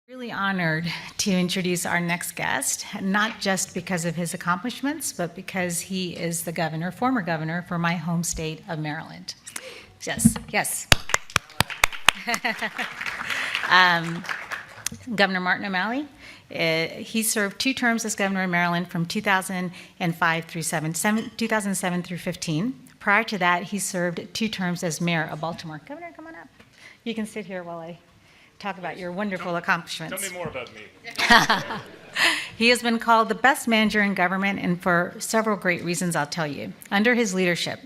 Really honored to introduce our next guest, not just because of his accomplishments, but because he is the governor, former governor for my home state of Maryland. Yes, yes. Governor Martin O'Malley. He served 2 terms as governor of Maryland from 2005 through 2007 through 15. Prior to that, he served 2 terms as mayor of Baltimore. Governor, come on up. You can sit here while I talk about your wonderful accomplishments. Tell me more about me. He has been called the best manager in government, and for several great reasons I'll tell you. Under his leadership,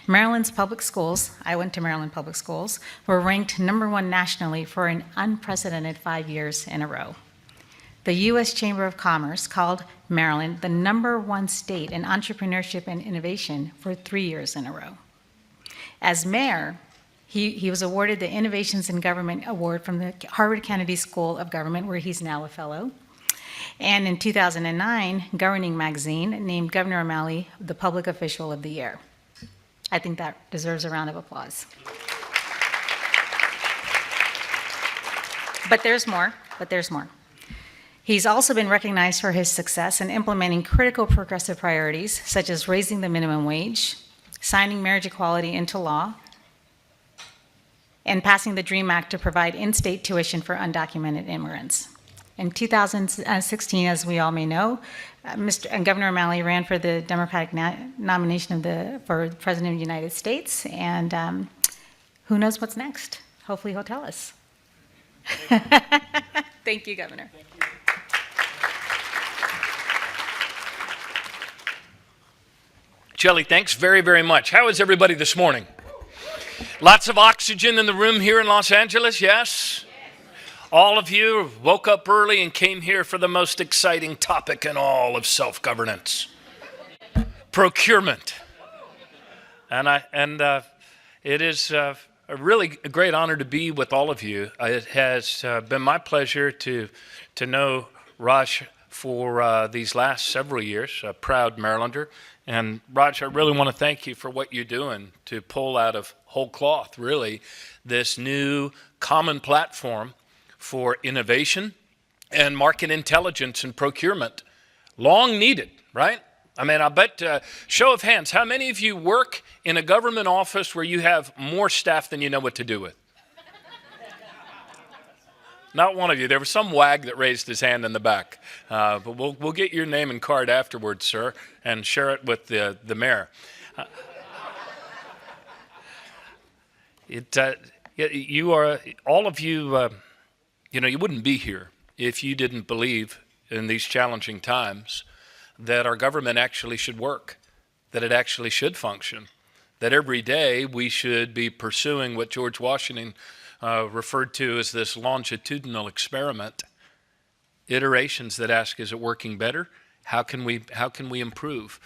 Maryland's public schools, I went to Maryland public schools, were ranked #1 nationally for an unprecedented 5 years in a row. The U.S. Chamber of Commerce called Maryland the #1 state in entrepreneurship and innovation for 3 years in a row. As mayor, he was awarded the Innovations in Government Award from the Harvard Kennedy School of Government, where he's now a fellow. And in 2009, Governing Magazine named Governor O'Malley the Public Official of the Year. I think that deserves a round of applause. But there's more. He's also been recognized for his success in implementing critical progressive priorities, such as raising the minimum wage, signing marriage equality into law, and passing the DREAM Act to provide in-state tuition for undocumented immigrants. In 2016, as we all may know, Governor O'Malley ran for the Democratic nomination for President of the United States, and who knows what's next? Hopefully he'll tell us. Thank you, Governor. Thank you. Shelley, thanks very, very much. How is everybody this morning? Lots of oxygen in the room here in Los Angeles, yes? All of you woke up early and came here for the most exciting topic in all of self-governance, procurement. And it is a really great honor to be with all of you. It has been my pleasure to know Raj for these last several years, a proud Marylander. And Raj, I really want to thank you for what you're doing to pull out of whole cloth, really, this new common platform for innovation and market intelligence and procurement. Long needed, right? I mean, I bet, show of hands, how many of you work in a government office where you have more staff than you know what to do with? Not one of you. There was some wag that raised his hand in the back. But we'll get your name and card afterwards, sir, and share it with the mayor. You are, all of you, you wouldn't be here if you didn't believe in these challenging times that our government actually should work, that it actually should function, that every day we should be pursuing what George Washington referred to as this longitudinal experiment, iterations that ask, is it working better? How can we improve?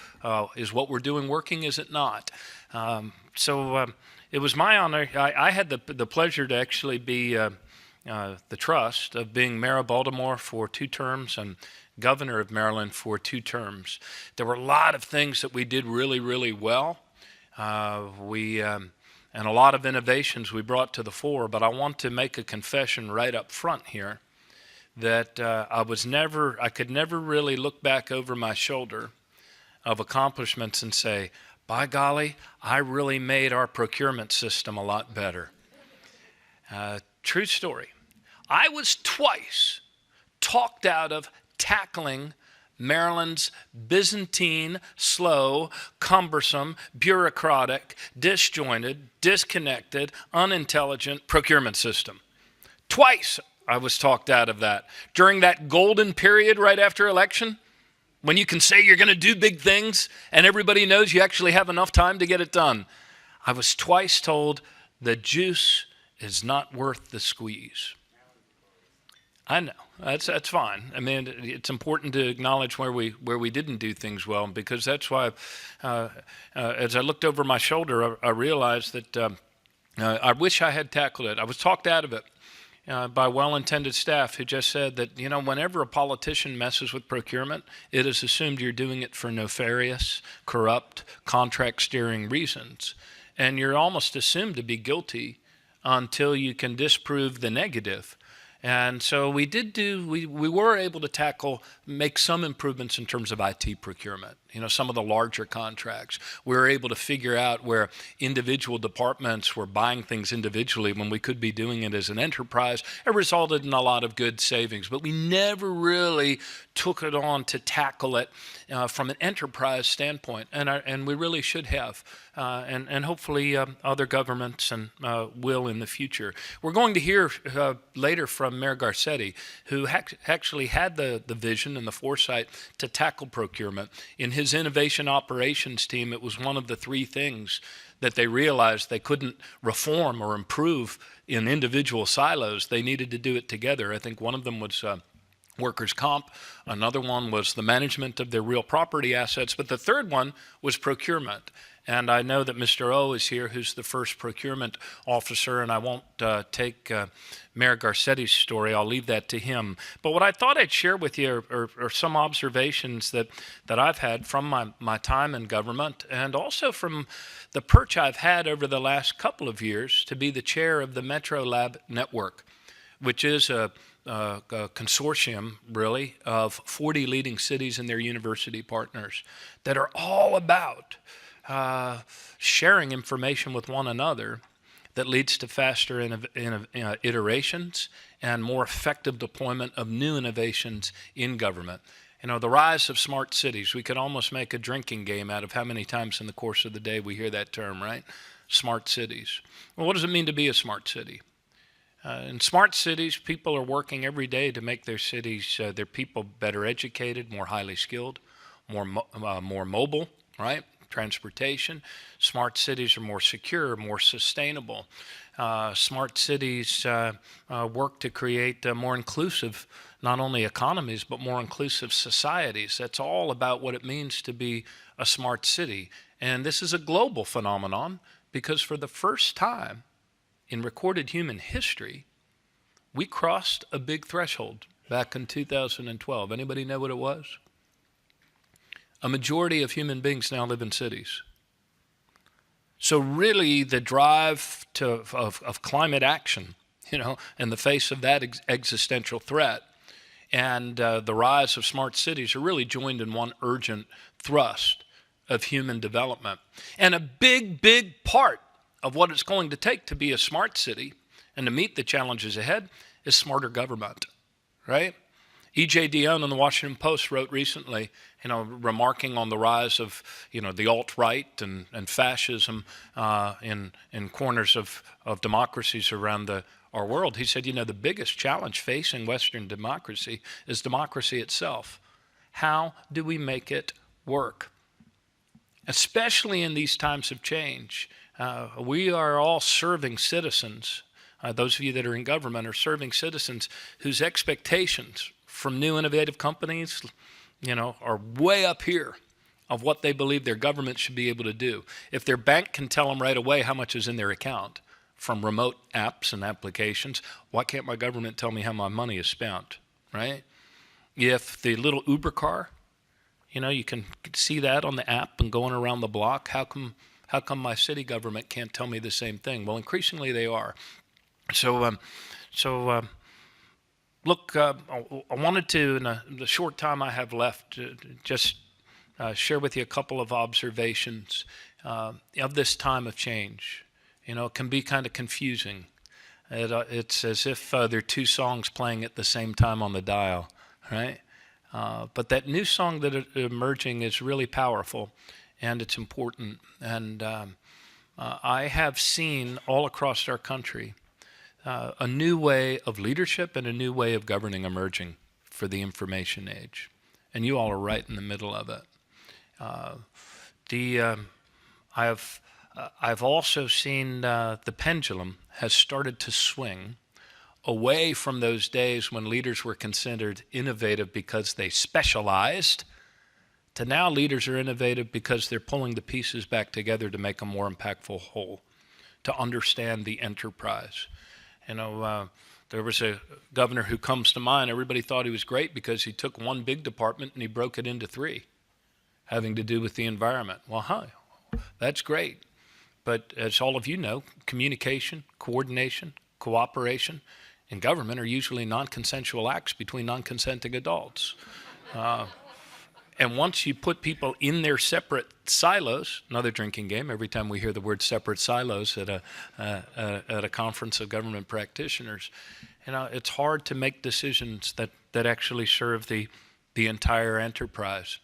Is what we're doing working? Is it not? It was my honor. I had the pleasure to actually be the trust of being mayor of Baltimore for 2 terms and governor of Maryland for 2 terms. There were a lot of things that we did really, really well. And a lot of innovations we brought to the fore, but I want to make a confession right up front here that I could never really look back over my shoulder of accomplishments and say, by golly, I really made our procurement system a lot better. True story. I was twice talked out of tackling Maryland's Byzantine, slow, cumbersome, bureaucratic, disjointed, disconnected, unintelligent procurement system. Twice I was talked out of that. During that golden period right after election, when you can say you're going to do big things and everybody knows you actually have enough time to get it done, I was twice told the juice is not worth the squeeze. I know, that's fine. I mean, it's important to acknowledge where we didn't do things well, because that's why, as I looked over my shoulder, I realized that I wish I had tackled it. I was talked out of it by well-intended staff who just said that, whenever a politician messes with procurement, it is assumed you're doing it for nefarious, corrupt, contract steering reasons. And you're almost assumed to be guilty until you can disprove the negative. And so we were able to make some improvements in terms of IT procurement. Some of the larger contracts, we were able to figure out where individual departments were buying things individually when we could be doing it as an enterprise. It resulted in a lot of good savings, but we never really took it on to tackle it from an enterprise standpoint, and we really should have, and hopefully other governments will in the future. We're going to hear later from Mayor Garcetti, who actually had the vision and the foresight to tackle procurement. In his innovation operations team, it was one of the three things that they realized they couldn't reform or improve in individual silos. They needed to do it together. I think one of them was workers' comp. Another one was the management of their real property assets. But the third one was procurement. And I know that Mr. O is here, who's the first procurement officer, and I won't take Mayor Garcetti's story. I'll leave that to him. But what I thought I'd share with you are some observations that I've had from my time in government, and also from the perch I've had over the last couple of years to be the chair of the Metro Lab Network, which is a consortium, really, of 40 leading cities and their university partners that are all about sharing information with one another that leads to faster iterations and more effective deployment of new innovations in government. The rise of smart cities, we could almost make a drinking game out of how many times in the course of the day we hear that term, right? Smart cities. Well, what does it mean to be a smart city? In smart cities, people are working every day to make their cities, their people better educated, more highly skilled, more mobile, right? Transportation. Smart cities are more secure, more sustainable. Smart cities work to create more inclusive, not only economies, but more inclusive societies. That's all about what it means to be a smart city. And this is a global phenomenon because for the first time in recorded human history, we crossed a big threshold back in 2012. Anybody know what it was? A majority of human beings now live in cities. So really the drive of climate action, in the face of that existential threat, and the rise of smart cities are really joined in one urgent thrust of human development. And a big, big part of what it's going to take to be a smart city and to meet the challenges ahead is smarter government, right? E.J. Dionne in the Washington Post wrote recently, remarking on the rise of, the alt-right and fascism in corners of democracies around our world. He said, the biggest challenge facing Western democracy is democracy itself. How do we make it work? Especially in these times of change. We are all serving citizens. Those of you that are in government are serving citizens whose expectations from new innovative companies, are way up here of what they believe their government should be able to do. If their bank can tell them right away how much is in their account from remote apps and applications, why can't my government tell me how my money is spent, right? If the little Uber car, you can see that on the app and going around the block, how come my city government can't tell me the same thing? Well, increasingly they are. Look, I wanted to, in the short time I have left, just share with you a couple of observations of this time of change. It can be kind of confusing. It's as if there are two songs playing at the same time on the dial, right? But that new song that is emerging is really powerful, and it's important. And I have seen all across our country a new way of leadership and a new way of governing emerging for the information age. And you all are right in the middle of it. I've also seen the pendulum has started to swing away from those days when leaders were considered innovative because they specialized, to now leaders are innovative because they're pulling the pieces back together to make a more impactful whole, to understand the enterprise. There was a governor who comes to mind. Everybody thought he was great because he took one big department and he broke it into three, having to do with the environment. Well, that's great. But as all of you know, communication, coordination, cooperation, in government are usually non-consensual acts between non-consenting adults. And once you put people in their separate silos, another drinking game, every time we hear the word separate silos at a conference of government practitioners, it's hard to make decisions that actually serve the entire enterprise.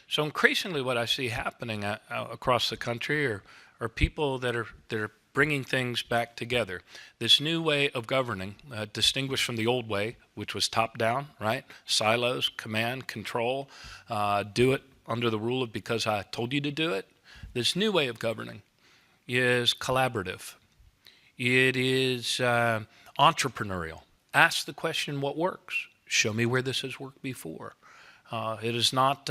So increasingly what I see happening across the country are people that are bringing things back together. This new way of governing, distinguished from the old way, which was top-down, right? Silos, command, control, do it under the rule of because I told you to do it. This new way of governing is collaborative. It is entrepreneurial. Ask the question, what works? Show me where this has worked before. It is not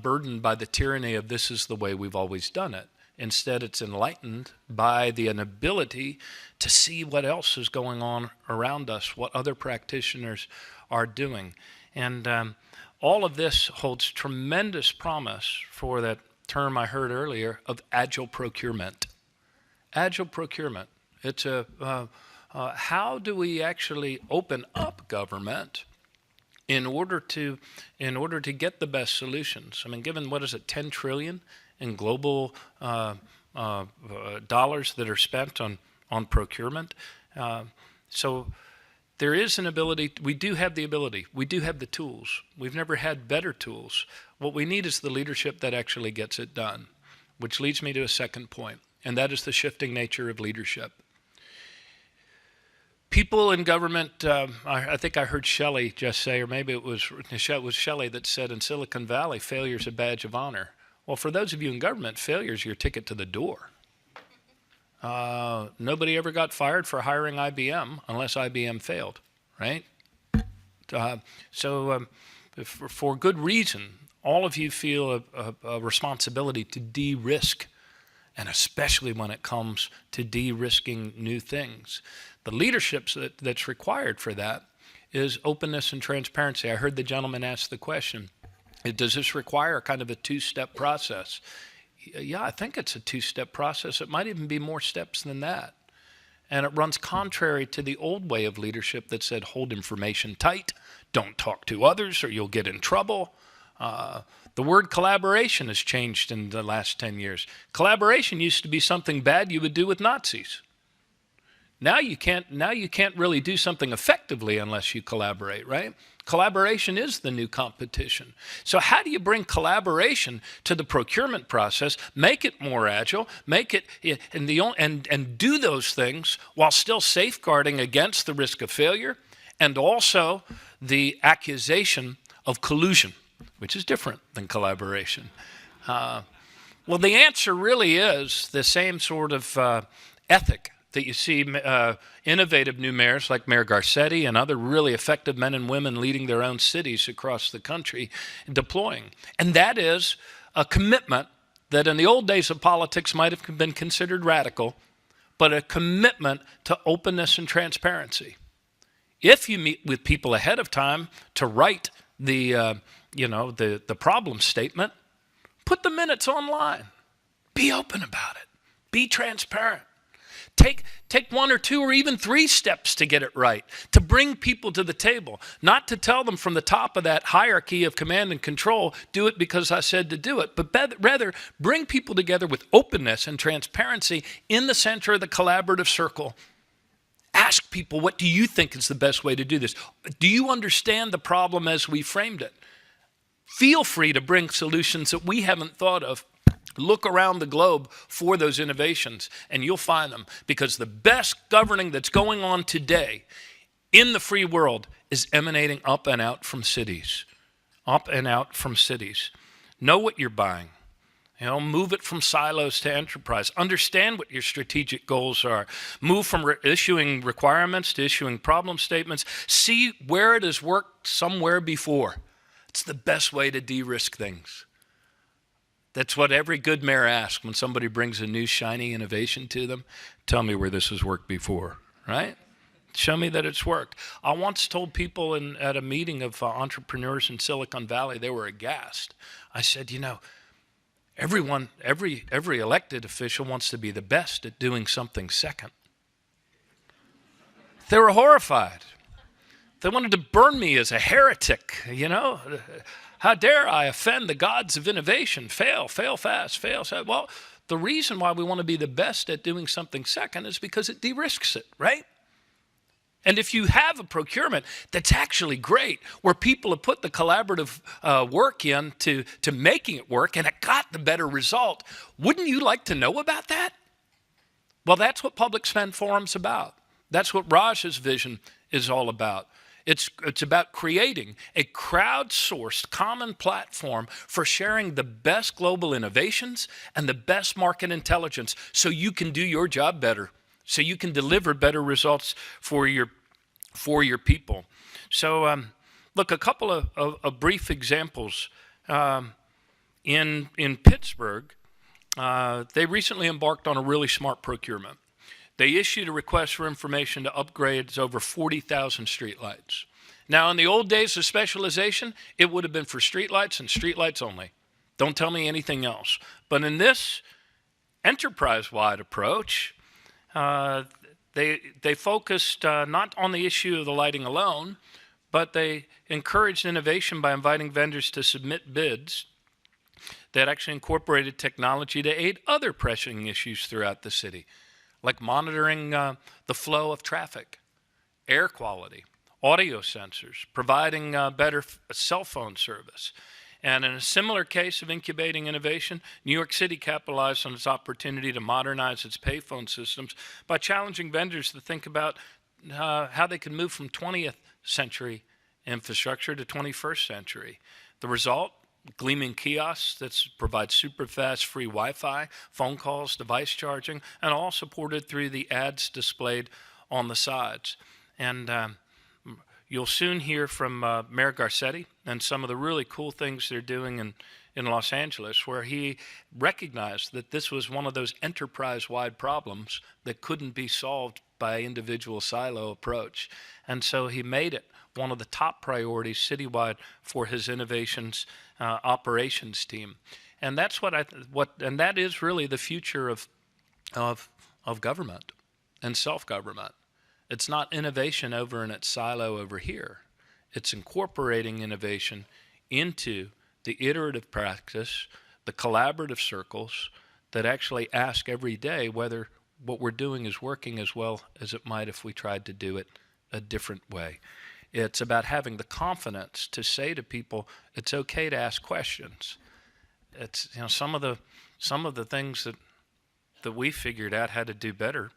burdened by the tyranny of this is the way we've always done it. Instead, it's enlightened by the inability to see what else is going on around us, what other practitioners are doing. And all of this holds tremendous promise for that term I heard earlier of agile procurement. Agile procurement. It's how do we actually open up government in order to get the best solutions? I mean, given, what is it, 10 trillion in global dollars that are spent on procurement. So there is an ability, we do have the ability, we do have the tools. We've never had better tools. What we need is the leadership that actually gets it done, which leads me to a second point, and that is the shifting nature of leadership. People in government, I think I heard Shelley just say, or maybe it was Shelley that said in Silicon Valley, failure is a badge of honor. Well, for those of you in government, failure is your ticket to the door. Nobody ever got fired for hiring IBM unless IBM failed, right? So for good reason, all of you feel a responsibility to de-risk, and especially when it comes to de-risking new things. The leadership that's required for that is openness and transparency. I heard the gentleman ask the question, does this require kind of a two-step process? Yeah, I think it's a two-step process. It might even be more steps than that. And it runs contrary to the old way of leadership that said, hold information tight, don't talk to others or you'll get in trouble. The word collaboration has changed in the last 10 years. Collaboration used to be something bad you would do with Nazis. Now you can't really do something effectively unless you collaborate, right? Collaboration is the new competition. So how do you bring collaboration to the procurement process, make it more agile, make it and do those things while still safeguarding against the risk of failure and also the accusation of collusion, which is different than collaboration? Well, the answer really is the same sort of ethic that you see innovative new mayors like Mayor Garcetti and other really effective men and women leading their own cities across the country deploying. And that is a commitment that in the old days of politics might have been considered radical, but a commitment to openness and transparency. If you meet with people ahead of time to write the problem statement, put the minutes online. Be open about it. Be transparent. Take one or two or even three steps to get it right, to bring people to the table, not to tell them from the top of that hierarchy of command and control, do it because I said to do it, but rather bring people together with openness and transparency in the center of the collaborative circle. Ask people, what do you think is the best way to do this? Do you understand the problem as we framed it? Feel free to bring solutions that we haven't thought of. Look around the globe for those innovations and you'll find them, because the best governing that's going on today in the free world is emanating up and out from cities. Up and out from cities. Know what you're buying. Move it from silos to enterprise. Understand what your strategic goals are. Move from issuing requirements to issuing problem statements. See where it has worked somewhere before. It's the best way to de-risk things. That's what every good mayor asks when somebody brings a new shiny innovation to them. Tell me where this has worked before, right? Show me that it's worked. I once told people at a meeting of entrepreneurs in Silicon Valley, they were aghast. I said, every elected official wants to be the best at doing something second. They were horrified. They wanted to burn me as a heretic, you know. How dare I offend the gods of innovation? Fail fast, fail fast. Well, the reason why we want to be the best at doing something second is because it de-risks it, right? And if you have a procurement that's actually great, where people have put the collaborative work in to making it work and it got the better result, wouldn't you like to know about that? Well, that's what Public Spend Forum's about. That's what Raj's vision is all about. It's about creating a crowdsourced common platform for sharing the best global innovations and the best market intelligence so you can do your job better, so you can deliver better results for your people. So look, a couple of brief examples. In Pittsburgh, they recently embarked on a really smart procurement. They issued a request for information to upgrade over 40,000 streetlights. Now, in the old days of specialization, it would have been for streetlights and streetlights only. Don't tell me anything else. But in this enterprise-wide approach, they focused not on the issue of the lighting alone, but they encouraged innovation by inviting vendors to submit bids that actually incorporated technology to aid other pressing issues throughout the city, like monitoring the flow of traffic, air quality, audio sensors, providing better cell phone service. And in a similar case of incubating innovation, New York City capitalized on its opportunity to modernize its payphone systems by challenging vendors to think about how they could move from 20th century infrastructure to 21st century. The result? Gleaming kiosks that provide super fast free Wi-Fi, phone calls, device charging, and all supported through the ads displayed on the sides. And you'll soon hear from Mayor Garcetti and some of the really cool things they're doing in Los Angeles, where he recognized that this was one of those enterprise-wide problems that couldn't be solved by individual silo approach. And so he made it one of the top priorities citywide for his innovations operations team. And that's and that is really the future of government and self-government. It's not innovation over in its silo over here. It's incorporating innovation into the iterative practice, the collaborative circles that actually ask every day whether what we're doing is working as well as it might if we tried to do it a different way. It's about having the confidence to say to people, it's okay to ask questions. It's, you know, some of the things that we figured out how to do better,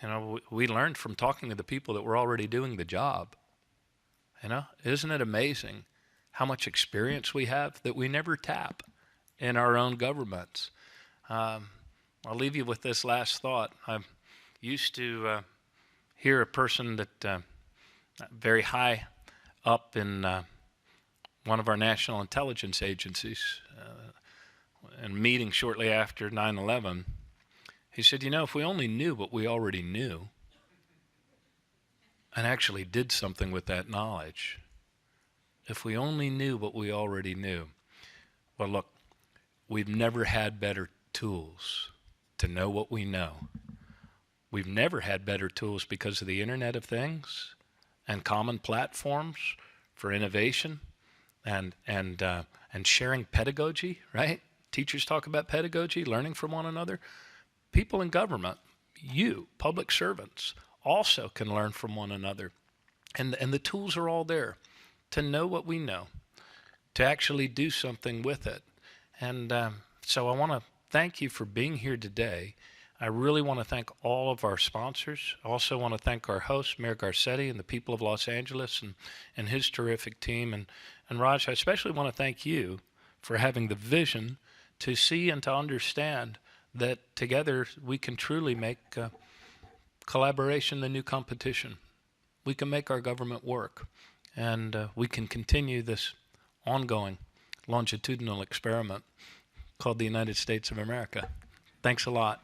you know, we learned from talking to the people that were already doing the job. You know, isn't it amazing how much experience we have that we never tap in our own governments? I'll leave you with this last thought. I used to hear a person that very high up in one of our national intelligence agencies, in a meeting shortly after 9/11, he said, you know, if we only knew what we already knew and actually did something with that knowledge, if we only knew what we already knew. Well, look, we've never had better tools to know what we know. We've never had better tools because of the Internet of Things and common platforms for innovation and sharing pedagogy, right? Teachers talk about pedagogy, learning from one another. People in government, you, public servants, also can learn from one another. And the tools are all there to know what we know, to actually do something with it. And so I want to thank you for being here today. I really want to thank all of our sponsors. I also want to thank our host, Mayor Garcetti, and the people of Los Angeles and his terrific team. And Raj, I especially want to thank you for having the vision to see and to understand that together we can truly make collaboration the new competition. We can make our government work, and we can continue this ongoing longitudinal experiment called the United States of America. Thanks a lot.